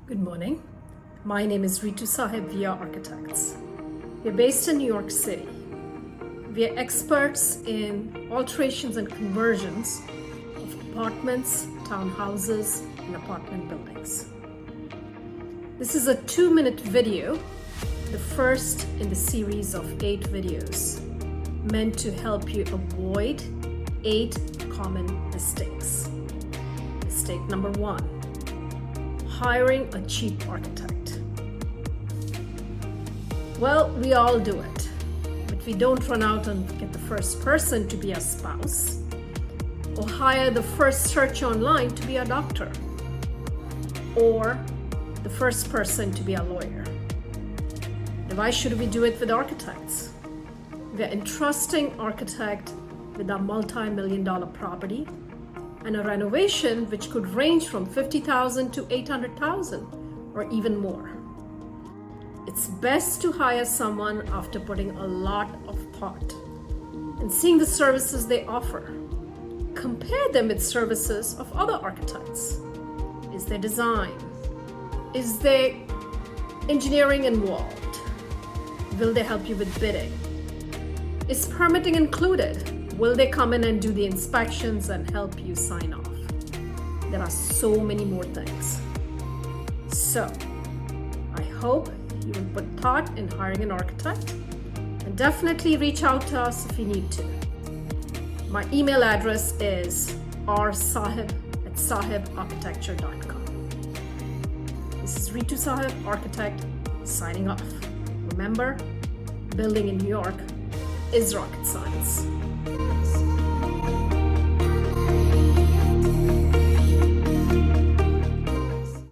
Good morning. My name is Ritu Saheb. We are architects. We are based in New York City. We are experts in alterations and conversions of apartments, townhouses, and apartment buildings. This is a 2-minute video, the first in the series of 8 videos, meant to help you avoid 8 common mistakes. Mistake number 1. Hiring a cheap architect. Well, we all do it, but we don't run out and get the first person to be our spouse or hire the first search online to be our doctor or the first person to be our lawyer. And why should we do it with architects? We are entrusting architect with our multi-million-dollar property and a renovation which could range from $50,000 to $800,000 or even more. It's best to hire someone after putting a lot of thought and seeing the services they offer. Compare them with services of other architects. Is their design? Is their engineering involved? Will they help you with bidding? Is permitting included? Will they come in and do the inspections and help you sign off? There are so many more things. So, I hope you will put thought in hiring an architect and definitely reach out to us if you need to. My email address is rsaheb@sahebarchitecture.com. This is Ritu Saheb, architect, signing off. Remember, building in New York is rocket science.